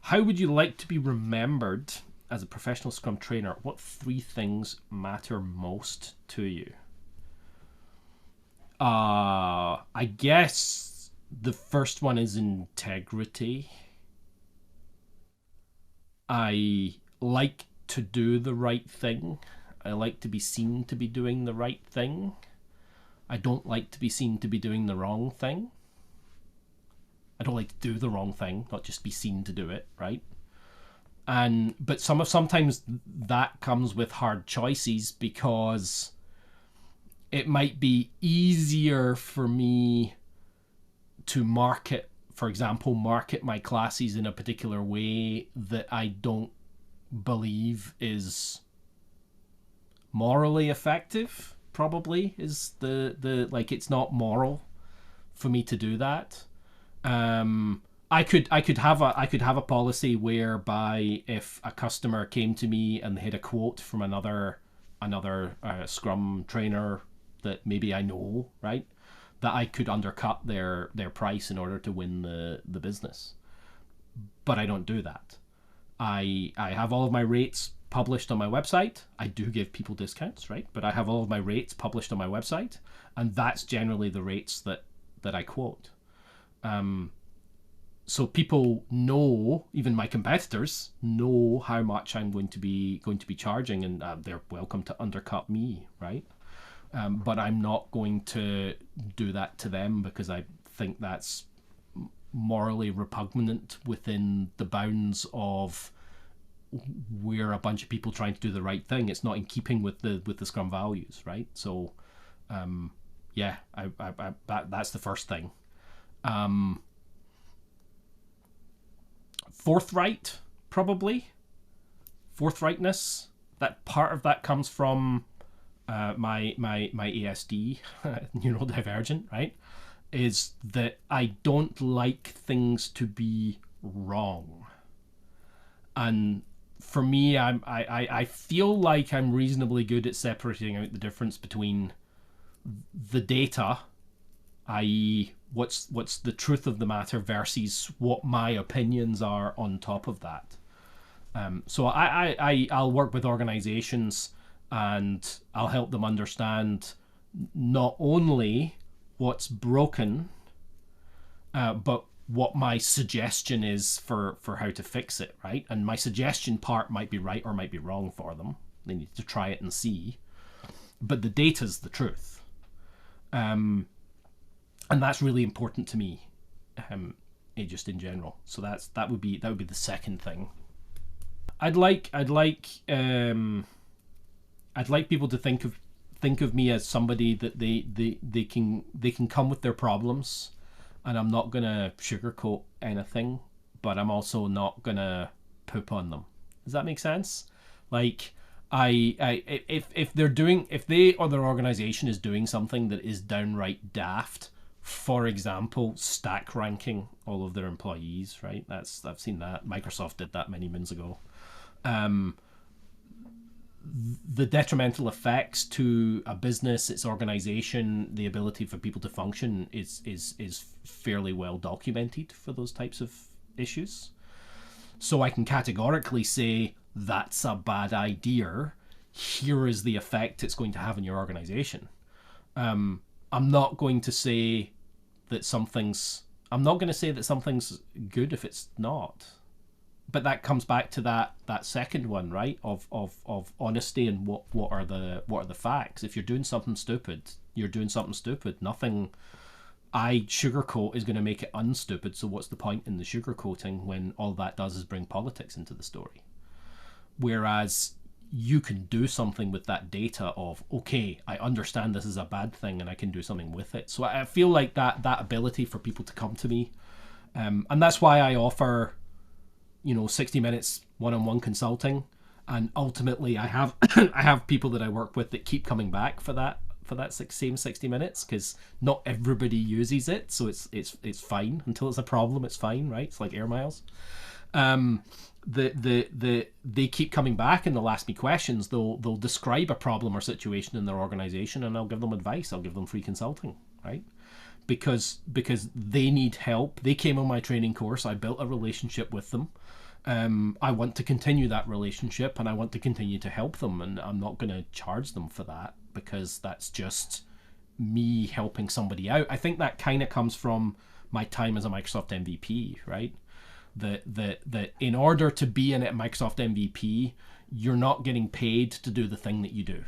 How would you like to be remembered as a professional Scrum trainer? What 3 things matter most to you? I guess the first one is integrity. I like to do the right thing. I like to be seen to be doing the right thing. I don't like to be seen to be doing the wrong thing. I don't like to do the wrong thing, not just be seen to do it, right? But sometimes that comes with hard choices, because it might be easier for me to for example, market my classes in a particular way that I don't believe is morally effective. Probably is the like, it's not moral for me to do that. I could have a policy whereby if a customer came to me and they had a quote from another Scrum trainer that maybe I know, right, that I could undercut their price in order to win the business. But I don't do that. I have all of my rates published on my website. I do give people discounts, right? But I have all of my rates published on my website, and that's generally the rates that I quote. So people know, even my competitors know how much I'm going to be charging, and they're welcome to undercut me, right? But I'm not going to do that to them, because I think that's morally repugnant within the bounds of we're a bunch of people trying to do the right thing. It's not in keeping with the Scrum values, right? So, yeah, that's the first thing. Forthright, probably. Forthrightness. That part of that comes from my ASD, neurodivergent, right? Is that I don't like things to be wrong. And for me, I feel like I'm reasonably good at separating out the difference between the data, i.e. what's the truth of the matter, versus what my opinions are on top of that. So I'll work with organizations, and I'll help them understand not only what's broken, but what my suggestion is for how to fix it, right? And my suggestion part might be right or might be wrong for them. They need to try it and see. But the data's the truth. And that's really important to me, just in general. So that would be the second thing. I'd like people to think of me as somebody that they can come with their problems, and I'm not gonna sugarcoat anything, but I'm also not gonna poop on them. Does that make sense? Like, if they or their organization is doing something that is downright daft, for example, stack ranking all of their employees, right? I've seen that. Microsoft did that many moons ago. The detrimental effects to a business, its organization, the ability for people to function is fairly well documented for those types of issues. So I can categorically say that's a bad idea. Here is the effect it's going to have on your organization. I'm not going to say that something's good if it's not. But that comes back to that second one, right? Of honesty and what are the facts. If you're doing something stupid, you're doing something stupid. Nothing I sugarcoat is going to make it unstupid. So what's the point in the sugarcoating when all that does is bring politics into the story? Whereas you can do something with that data of, okay, I understand this is a bad thing and I can do something with it. So I feel like that ability for people to come to me, and that's why I offer 60 minutes one-on-one consulting, and ultimately I have I have people that I work with that keep coming back for that same 60 minutes, because not everybody uses it, so it's fine until it's a problem. It's fine, right? It's like air miles. They keep coming back and they'll ask me questions. They'll describe a problem or situation in their organization, and I'll give them advice. I'll give them free consulting, right? Because they need help. They came on my training course. I built a relationship with them. I want to continue that relationship, and I want to continue to help them, and I'm not going to charge them for that, because that's just me helping somebody out. I think that kind of comes from my time as a Microsoft MVP, right? That in order to be in a Microsoft MVP, you're not getting paid to do the thing that you do.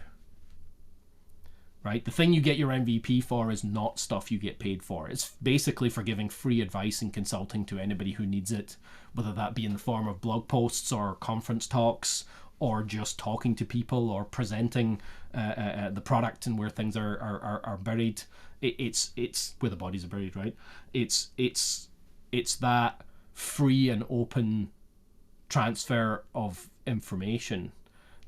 Right? The thing you get your MVP for is not stuff you get paid for. It's basically for giving free advice and consulting to anybody who needs it, whether that be in the form of blog posts or conference talks, or just talking to people, or presenting the product and where things are buried. It's where the bodies are buried, right? It's that free and open transfer of information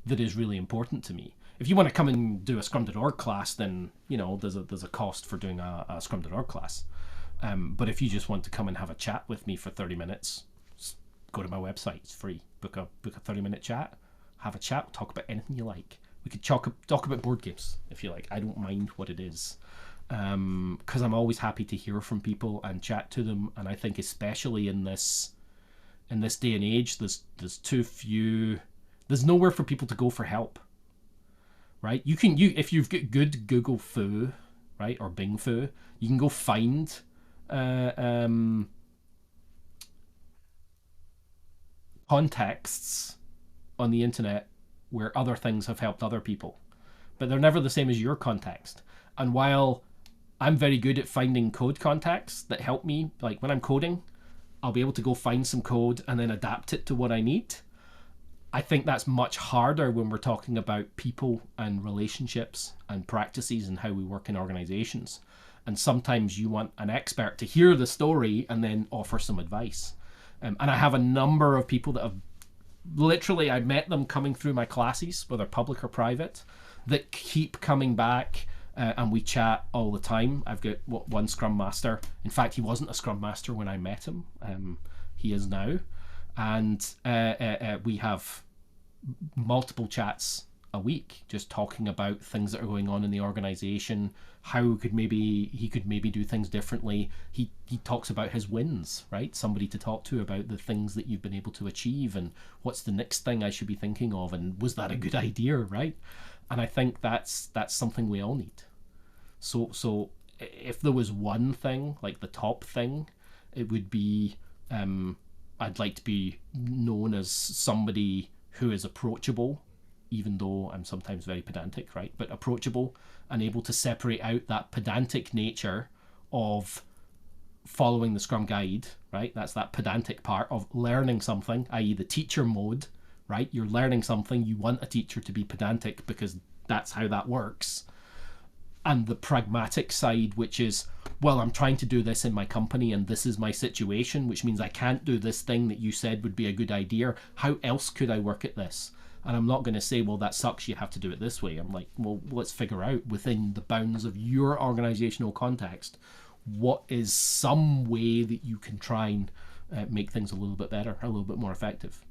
that is really important to me. If you want to come and do a Scrum.org class, then there's a cost for doing a Scrum.org class. But if you just want to come and have a chat with me for 30 minutes, go to my website. It's free. Book a 30-minute chat. Have a chat. Talk about anything you like. We could talk about board games if you like. I don't mind what it is, because I'm always happy to hear from people and chat to them. And I think especially in this day and age, there's too few. There's nowhere for people to go for help. Right? If you've got good Google Foo, right, or Bing Foo, you can go find contexts on the internet where other things have helped other people, but they're never the same as your context. And while I'm very good at finding code contexts that help me, like when I'm coding, I'll be able to go find some code and then adapt it to what I need. I think that's much harder when we're talking about people and relationships and practices and how we work in organizations. And sometimes you want an expert to hear the story and then offer some advice. And I have a number of people that have literally, I met them coming through my classes, whether public or private, that keep coming back, and we chat all the time. I've got one Scrum Master. In fact, he wasn't a Scrum Master when I met him. He is now. And we have multiple chats a week, just talking about things that are going on in the organization, how he could maybe do things differently. He talks about his wins, right? Somebody to talk to about the things that you've been able to achieve, and what's the next thing I should be thinking of, and was that a good idea, right? And I think that's something we all need. So if there was one thing, like the top thing, it would be I'd like to be known as somebody who is approachable, even though I'm sometimes very pedantic, right? But approachable and able to separate out that pedantic nature of following the Scrum Guide, right? That's that pedantic part of learning something, i.e. the teacher mode, right? You're learning something, you want a teacher to be pedantic because that's how that works. And the pragmatic side, which is, well, I'm trying to do this in my company and this is my situation, which means I can't do this thing that you said would be a good idea. How else could I work at this? And I'm not going to say, well, that sucks, you have to do it this way. I'm like, well, let's figure out within the bounds of your organizational context, what is some way that you can try and make things a little bit better, a little bit more effective.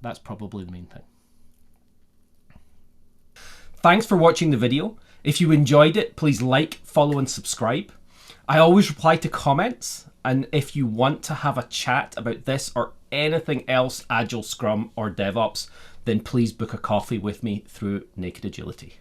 That's probably the main thing. Thanks for watching the video. If you enjoyed it, please like, follow, and subscribe. I always reply to comments, and if you want to have a chat about this or anything else, Agile, Scrum, or DevOps, then please book a coffee with me through NKD Agility.